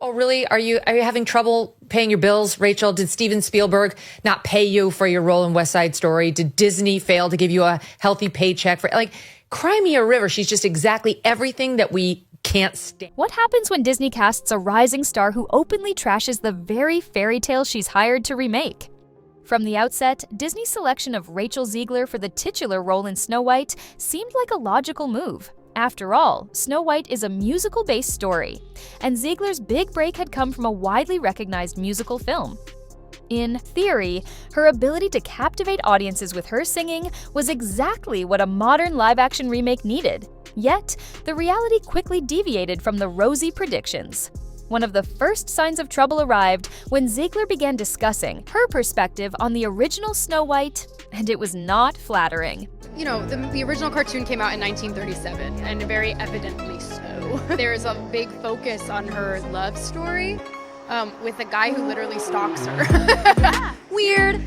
Oh, really? Are you having trouble paying your bills, Rachel? Did Steven Spielberg not pay you for your role in West Side Story? Did Disney fail to give you a healthy paycheck for, like, cry me a river? She's just exactly everything that we can't stand. What happens when Disney casts a rising star who openly trashes the very fairy tale she's hired to remake? From the outset, Disney's selection of Rachel Zegler for the titular role in Snow White seemed like a logical move. After all, Snow White is a musical-based story, and Zegler's big break had come from a widely recognized musical film. In theory, her ability to captivate audiences with her singing was exactly what a modern live-action remake needed. Yet, the reality quickly deviated from the rosy predictions. One of the first signs of trouble arrived when Zegler began discussing her perspective on the original Snow White, and it was not flattering. You know, the original cartoon came out in 1937, and very evidently so. There's a big focus on her love story with a guy who literally stalks her. Weird.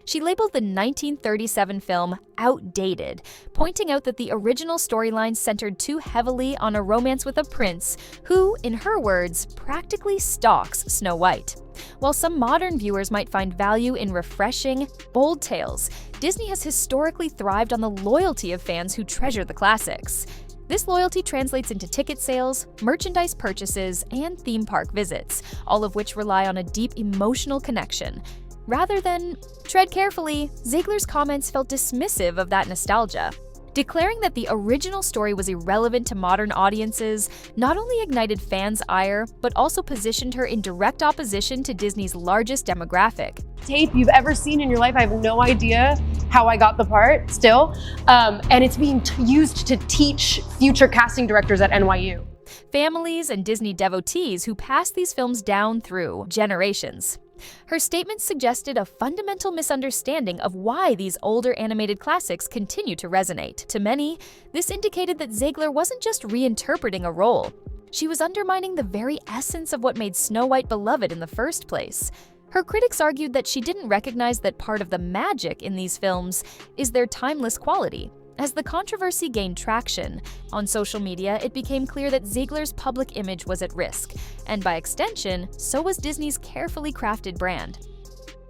She labeled the 1937 film outdated, pointing out that the original storyline centered too heavily on a romance with a prince who, in her words, practically stalks Snow White. While some modern viewers might find value in refreshing, bold tales, Disney has historically thrived on the loyalty of fans who treasure the classics. This loyalty translates into ticket sales, merchandise purchases, and theme park visits, all of which rely on a deep emotional connection. Rather than tread carefully, Zegler's comments felt dismissive of that nostalgia. Declaring that the original story was irrelevant to modern audiences not only ignited fans' ire, but also positioned her in direct opposition to Disney's largest demographic. Tape you've ever seen in your life. I have no idea how I got the part still. And it's being used to teach future casting directors at NYU. Families and Disney devotees who passed these films down through generations. Her statements suggested a fundamental misunderstanding of why these older animated classics continue to resonate. To many, this indicated that Zegler wasn't just reinterpreting a role. She was undermining the very essence of what made Snow White beloved in the first place. Her critics argued that she didn't recognize that part of the magic in these films is their timeless quality. As the controversy gained traction on social media, it became clear that Zegler's public image was at risk, and by extension, so was Disney's carefully crafted brand.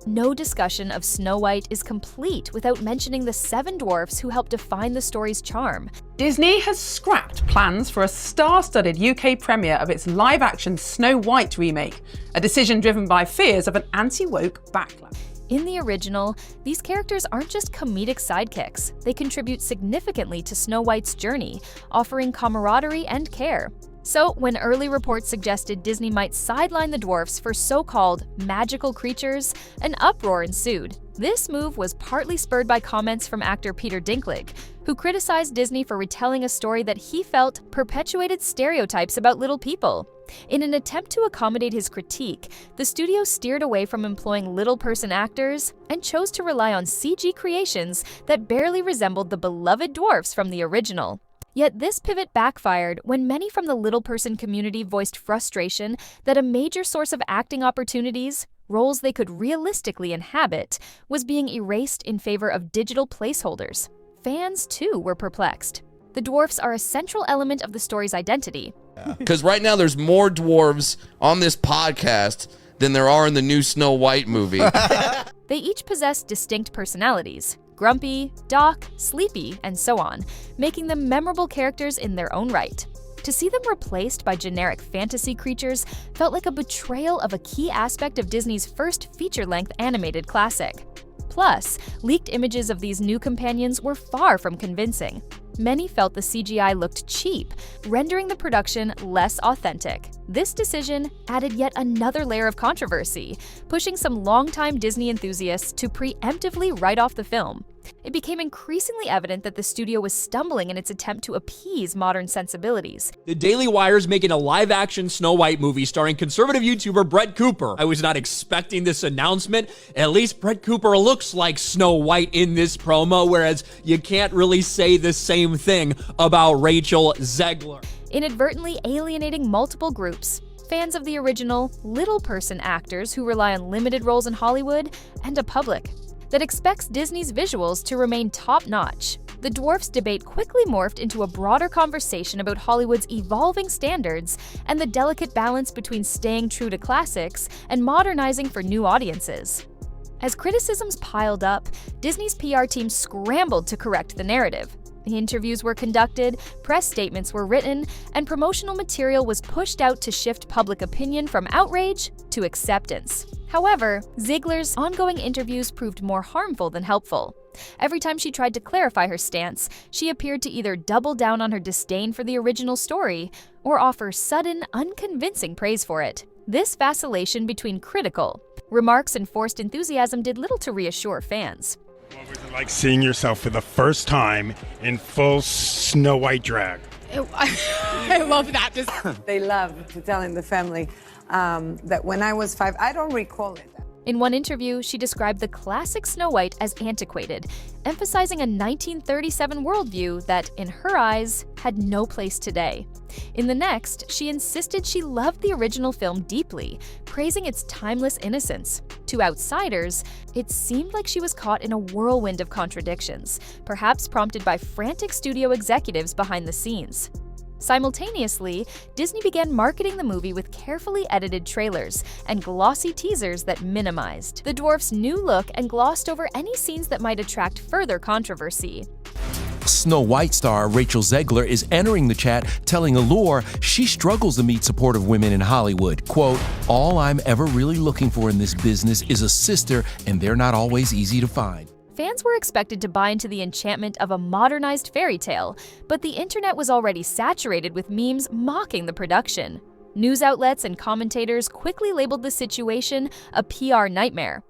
No discussion of Snow White is complete without mentioning the 7 dwarfs who helped define the story's charm. Disney has scrapped plans for a star-studded UK premiere of its live-action Snow White remake, a decision driven by fears of an anti-woke backlash. In the original, these characters aren't just comedic sidekicks. They contribute significantly to Snow White's journey, offering camaraderie and care. So, when early reports suggested Disney might sideline the dwarfs for so-called magical creatures, an uproar ensued. This move was partly spurred by comments from actor Peter Dinklage, who criticized Disney for retelling a story that he felt perpetuated stereotypes about little people. In an attempt to accommodate his critique, the studio steered away from employing little-person actors and chose to rely on CG creations that barely resembled the beloved dwarfs from the original. Yet this pivot backfired when many from the little-person community voiced frustration that a major source of acting opportunities, roles they could realistically inhabit, was being erased in favor of digital placeholders. Fans, too, were perplexed. The dwarfs are a central element of the story's identity. Because right now there's more dwarves on this podcast than there are in the new Snow White movie. They each possess distinct personalities: grumpy, Doc, sleepy, and so on, making them memorable characters in their own right. To see them replaced by generic fantasy creatures felt like a betrayal of a key aspect of Disney's first feature-length animated classic. Plus, leaked images of these new companions were far from convincing. Many felt the CGI looked cheap, rendering the production less authentic. This decision added yet another layer of controversy, pushing some longtime Disney enthusiasts to preemptively write off the film. It became increasingly evident that the studio was stumbling in its attempt to appease modern sensibilities. The Daily Wire's making a live-action Snow White movie starring conservative YouTuber Brett Cooper. I was not expecting this announcement. At least Brett Cooper looks like Snow White in this promo, whereas you can't really say the same thing about Rachel Zegler. Inadvertently alienating multiple groups: fans of the original, little-person actors who rely on limited roles in Hollywood, and a public that expects Disney's visuals to remain top-notch. the dwarfs debate quickly morphed into a broader conversation about Hollywood's evolving standards and the delicate balance between staying true to classics and modernizing for new audiences. As criticisms piled up, Disney's PR team scrambled to correct the narrative. Interviews were conducted, press statements were written, and promotional material was pushed out to shift public opinion from outrage to acceptance. However, Zegler's ongoing interviews proved more harmful than helpful. Every time she tried to clarify her stance, she appeared to either double down on her disdain for the original story or offer sudden, unconvincing praise for it. This vacillation between critical remarks and forced enthusiasm did little to reassure fans. What was it like seeing yourself for the first time in full Snow White drag? I love that. They love telling the family that when I was 5, I don't recall it. In one interview, she described the classic Snow White as antiquated, emphasizing a 1937 worldview that, in her eyes, had no place today. In the next, she insisted she loved the original film deeply, praising its timeless innocence. To outsiders, it seemed like she was caught in a whirlwind of contradictions, perhaps prompted by frantic studio executives behind the scenes. Simultaneously, Disney began marketing the movie with carefully edited trailers and glossy teasers that minimized the dwarfs' new look and glossed over any scenes that might attract further controversy. Snow White star Rachel Zegler is entering the chat, telling Allure she struggles to meet supportive women in Hollywood. Quote, "All I'm ever really looking for in this business is a sister, and they're not always easy to find." Fans were expected to buy into the enchantment of a modernized fairy tale, but the internet was already saturated with memes mocking the production. News outlets and commentators quickly labeled the situation a PR nightmare.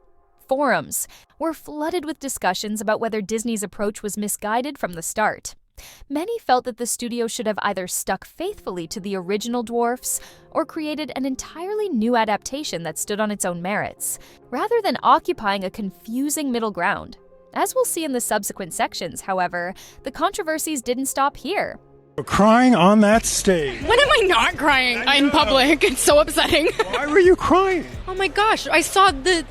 Forums were flooded with discussions about whether Disney's approach was misguided from the start. Many felt that the studio should have either stuck faithfully to the original dwarfs or created an entirely new adaptation that stood on its own merits, rather than occupying a confusing middle ground. As we'll see in the subsequent sections, however, the controversies didn't stop here. Crying on that stage. When am I not crying in public? It's so upsetting. Why were you crying? Oh my gosh, I saw the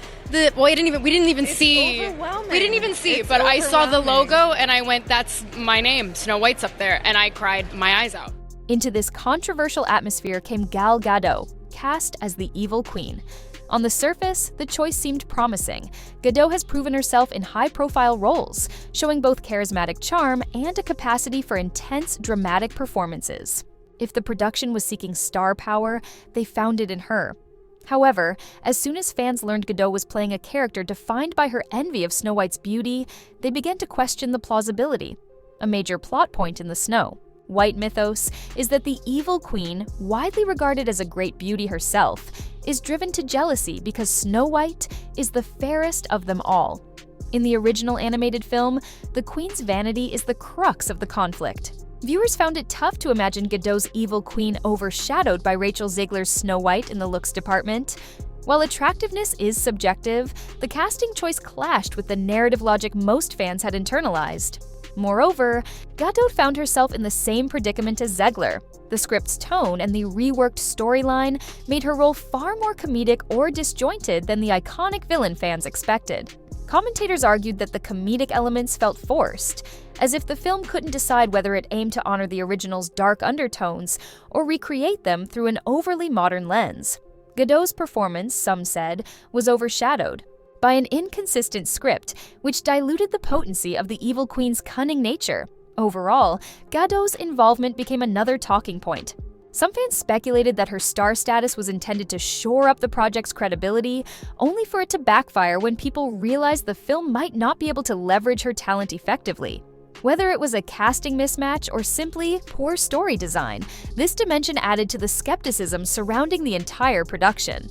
well, we didn't even see. We didn't even see, but I saw the logo and I went, that's my name, Snow White's up there, and I cried my eyes out. Into this controversial atmosphere came Gal Gadot, cast as the evil queen. On the surface, the choice seemed promising. Gadot has proven herself in high-profile roles, showing both charismatic charm and a capacity for intense, dramatic performances. If the production was seeking star power, they found it in her. However, as soon as fans learned Gadot was playing a character defined by her envy of Snow White's beauty, they began to question the plausibility. A major plot point in The Snow White mythos is that the evil queen, widely regarded as a great beauty herself, is driven to jealousy because Snow White is the fairest of them all. In the original animated film, the queen's vanity is the crux of the conflict. Viewers found it tough to imagine Gadot's evil queen overshadowed by Rachel Zegler's Snow White in the looks department. While attractiveness is subjective, the casting choice clashed with the narrative logic most fans had internalized. Moreover, Gadot found herself in the same predicament as Zegler. The script's tone and the reworked storyline made her role far more comedic or disjointed than the iconic villain fans expected. Commentators argued that the comedic elements felt forced, as if the film couldn't decide whether it aimed to honor the original's dark undertones or recreate them through an overly modern lens. Gadot's performance, some said, was overshadowed by an inconsistent script, which diluted the potency of the evil queen's cunning nature. Overall, Gadot's involvement became another talking point. Some fans speculated that her star status was intended to shore up the project's credibility, only for it to backfire when people realized the film might not be able to leverage her talent effectively. Whether it was a casting mismatch or simply poor story design, this dimension added to the skepticism surrounding the entire production.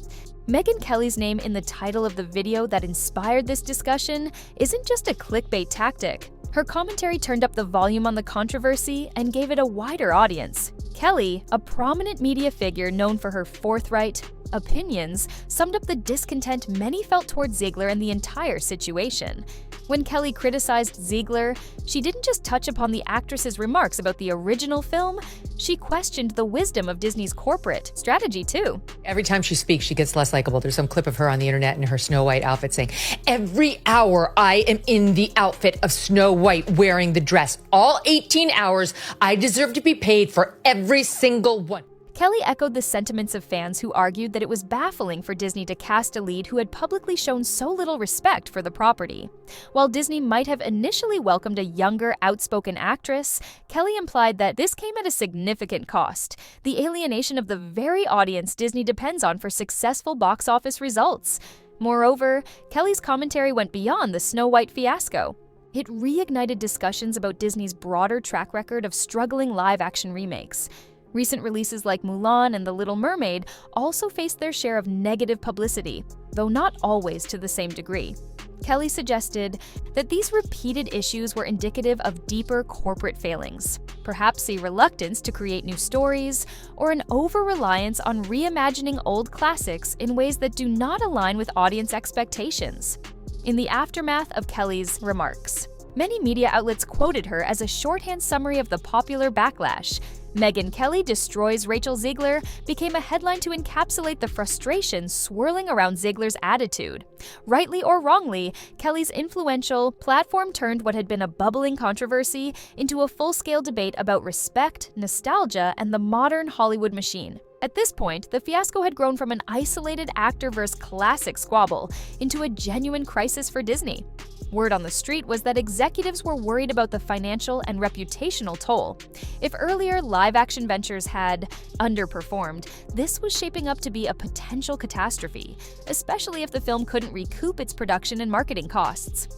Megyn Kelly's name in the title of the video that inspired this discussion isn't just a clickbait tactic. Her commentary turned up the volume on the controversy and gave it a wider audience. Kelly, a prominent media figure known for her forthright opinions, summed up the discontent many felt towards Zegler and the entire situation. When Kelly criticized Zegler, she didn't just touch upon the actress's remarks about the original film, she questioned the wisdom of Disney's corporate strategy too. Every time she speaks, she gets less likable. There's some clip of her on the internet in her Snow White outfit saying, "Every hour I am in the outfit of Snow White wearing the dress. All 18 hours, I deserve to be paid for every single one." Kelly echoed the sentiments of fans who argued that it was baffling for Disney to cast a lead who had publicly shown so little respect for the property. While Disney might have initially welcomed a younger, outspoken actress, Kelly implied that this came at a significant cost, the alienation of the very audience Disney depends on for successful box office results. Moreover, Kelly's commentary went beyond the Snow White fiasco. It reignited discussions about Disney's broader track record of struggling live-action remakes. Recent releases like Mulan and The Little Mermaid also faced their share of negative publicity, though not always to the same degree. Kelly suggested that these repeated issues were indicative of deeper corporate failings, perhaps a reluctance to create new stories, or an over-reliance on reimagining old classics in ways that do not align with audience expectations. In the aftermath of Kelly's remarks, many media outlets quoted her as a shorthand summary of the popular backlash. Megyn Kelly destroys Rachel Zegler became a headline to encapsulate the frustration swirling around Zegler's attitude. Rightly or wrongly, Kelly's influential platform turned what had been a bubbling controversy into a full-scale debate about respect, nostalgia, and the modern Hollywood machine. At this point, the fiasco had grown from an isolated actor versus classic squabble into a genuine crisis for Disney. Word on the street was that executives were worried about the financial and reputational toll. If earlier live-action ventures had underperformed, this was shaping up to be a potential catastrophe, especially if the film couldn't recoup its production and marketing costs.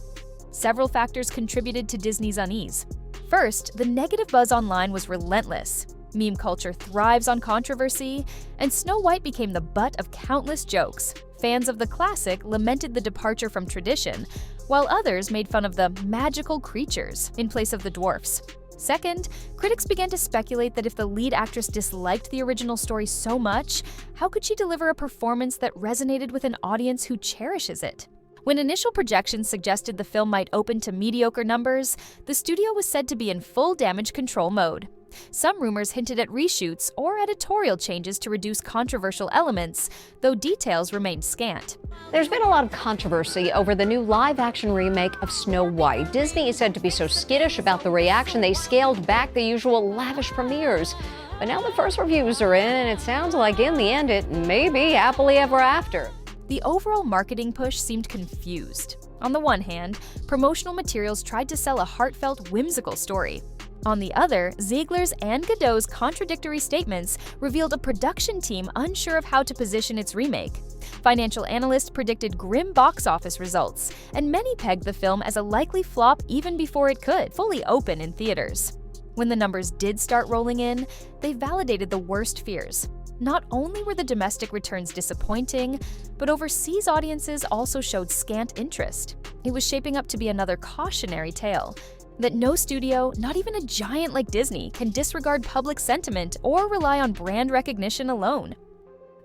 Several factors contributed to Disney's unease. First, the negative buzz online was relentless. Meme culture thrives on controversy, and Snow White became the butt of countless jokes. Fans of the classic lamented the departure from tradition, while others made fun of the magical creatures in place of the dwarfs. Second, critics began to speculate that if the lead actress disliked the original story so much, how could she deliver a performance that resonated with an audience who cherishes it? When initial projections suggested the film might open to mediocre numbers, the studio was said to be in full damage control mode. Some rumors hinted at reshoots or editorial changes to reduce controversial elements, though details remained scant. There's been a lot of controversy over the new live-action remake of Snow White. Disney is said to be so skittish about the reaction they scaled back the usual lavish premieres. But now the first reviews are in, and it sounds like in the end it may be happily ever after. The overall marketing push seemed confused. On the one hand, promotional materials tried to sell a heartfelt, whimsical story. On the other, Zegler's and Gadot's contradictory statements revealed a production team unsure of how to position its remake. Financial analysts predicted grim box office results, and many pegged the film as a likely flop even before it could fully open in theaters. When the numbers did start rolling in, they validated the worst fears. Not only were the domestic returns disappointing, but overseas audiences also showed scant interest. It was shaping up to be another cautionary tale, that no studio, not even a giant like Disney, can disregard public sentiment or rely on brand recognition alone.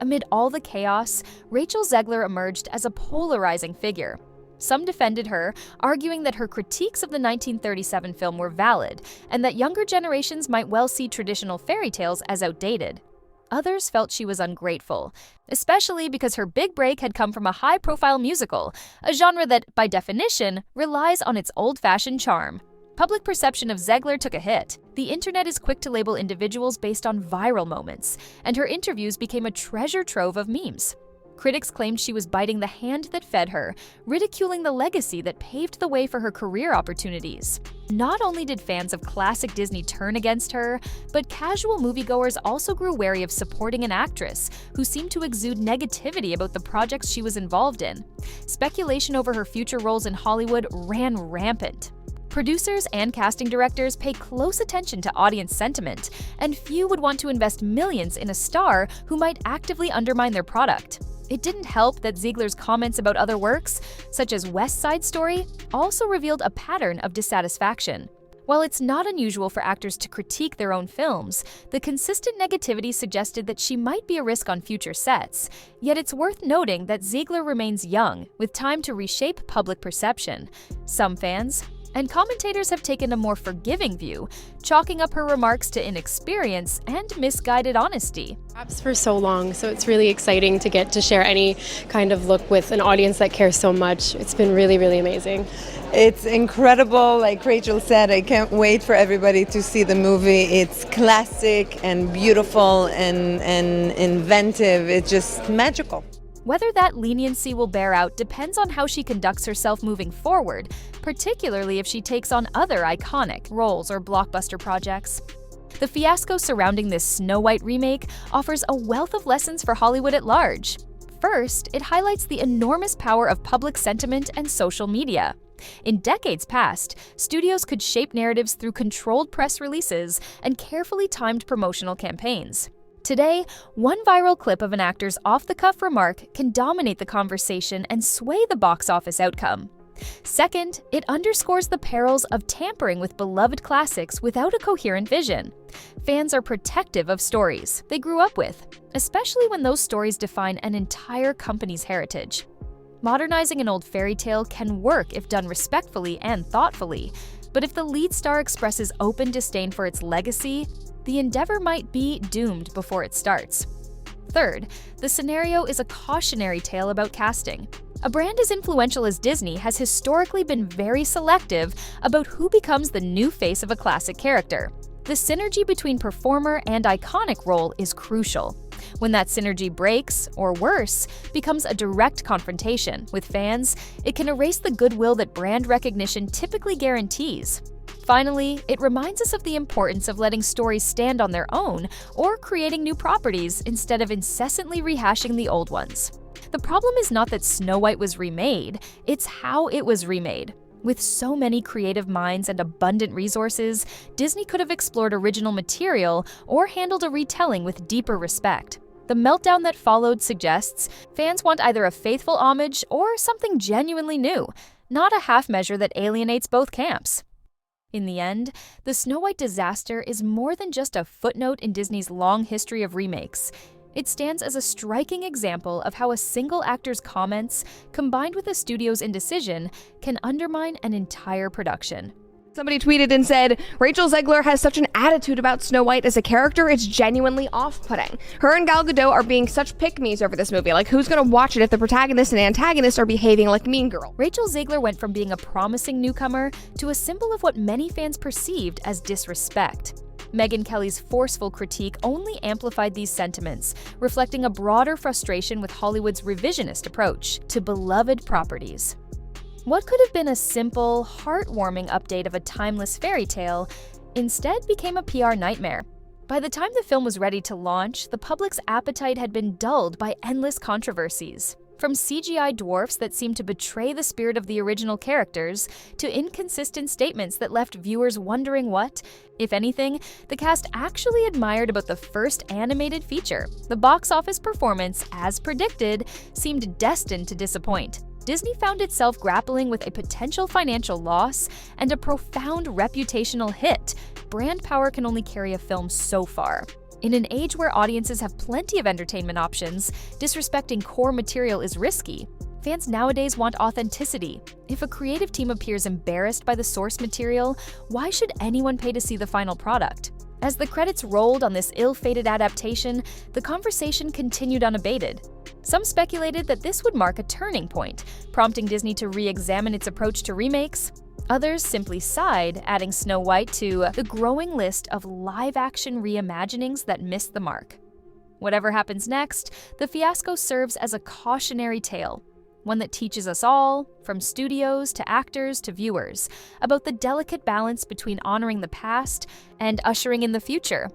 Amid all the chaos, Rachel Zegler emerged as a polarizing figure. Some defended her, arguing that her critiques of the 1937 film were valid and that younger generations might well see traditional fairy tales as outdated. Others felt she was ungrateful, especially because her big break had come from a high-profile musical, a genre that, by definition, relies on its old-fashioned charm. Public perception of Zegler took a hit. The internet is quick to label individuals based on viral moments, and her interviews became a treasure trove of memes. Critics claimed she was biting the hand that fed her, ridiculing the legacy that paved the way for her career opportunities. Not only did fans of classic Disney turn against her, but casual moviegoers also grew wary of supporting an actress who seemed to exude negativity about the projects she was involved in. Speculation over her future roles in Hollywood ran rampant. Producers and casting directors pay close attention to audience sentiment, and few would want to invest millions in a star who might actively undermine their product. It didn't help that Zegler's comments about other works, such as West Side Story, also revealed a pattern of dissatisfaction. While it's not unusual for actors to critique their own films, the consistent negativity suggested that she might be a risk on future sets. Yet it's worth noting that Zegler remains young, with time to reshape public perception. Some fans and commentators have taken a more forgiving view, chalking up her remarks to inexperience and misguided honesty. Apps for so long, so it's really exciting to get to share any kind of look with an audience that cares so much. It's been really, really amazing. It's incredible, like Rachel said. I can't wait for everybody to see the movie. It's classic and beautiful and inventive. It's just magical. Whether that leniency will bear out depends on how she conducts herself moving forward, particularly if she takes on other iconic roles or blockbuster projects. The fiasco surrounding this Snow White remake offers a wealth of lessons for Hollywood at large. First, it highlights the enormous power of public sentiment and social media. In decades past, studios could shape narratives through controlled press releases and carefully timed promotional campaigns. Today, one viral clip of an actor's off-the-cuff remark can dominate the conversation and sway the box office outcome. Second, it underscores the perils of tampering with beloved classics without a coherent vision. Fans are protective of stories they grew up with, especially when those stories define an entire company's heritage. Modernizing an old fairy tale can work if done respectfully and thoughtfully, but if the lead star expresses open disdain for its legacy, the endeavor might be doomed before it starts. Third, the scenario is a cautionary tale about casting. A brand as influential as Disney has historically been very selective about who becomes the new face of a classic character. The synergy between performer and iconic role is crucial. When that synergy breaks, or worse, becomes a direct confrontation with fans, it can erase the goodwill that brand recognition typically guarantees. Finally, it reminds us of the importance of letting stories stand on their own or creating new properties instead of incessantly rehashing the old ones. The problem is not that Snow White was remade, it's how it was remade. With so many creative minds and abundant resources, Disney could have explored original material or handled a retelling with deeper respect. The meltdown that followed suggests fans want either a faithful homage or something genuinely new, not a half measure that alienates both camps. In the end, the Snow White disaster is more than just a footnote in Disney's long history of remakes. It stands as a striking example of how a single actor's comments, combined with a studio's indecision, can undermine an entire production. Somebody tweeted and said, Rachel Zegler has such an attitude about Snow White as a character, it's genuinely off-putting. Her and Gal Gadot are being such pick-me's over this movie. Like, who's gonna watch it if the protagonist and antagonist are behaving like Mean Girl? Rachel Zegler went from being a promising newcomer to a symbol of what many fans perceived as disrespect. Megyn Kelly's forceful critique only amplified these sentiments, reflecting a broader frustration with Hollywood's revisionist approach to beloved properties. What could have been a simple, heartwarming update of a timeless fairy tale instead became a PR nightmare. By the time the film was ready to launch, the public's appetite had been dulled by endless controversies. From CGI dwarfs that seemed to betray the spirit of the original characters, to inconsistent statements that left viewers wondering what, if anything, the cast actually admired about the first animated feature. The box office performance, as predicted, seemed destined to disappoint. Disney found itself grappling with a potential financial loss and a profound reputational hit. Brand power can only carry a film so far. In an age where audiences have plenty of entertainment options, disrespecting core material is risky. Fans nowadays want authenticity. If a creative team appears embarrassed by the source material, why should anyone pay to see the final product? As the credits rolled on this ill-fated adaptation, the conversation continued unabated. Some speculated that this would mark a turning point, prompting Disney to re-examine its approach to remakes. Others simply sighed, adding Snow White to the growing list of live-action reimaginings that missed the mark. Whatever happens next, the fiasco serves as a cautionary tale, one that teaches us all, from studios to actors to viewers, about the delicate balance between honoring the past and ushering in the future.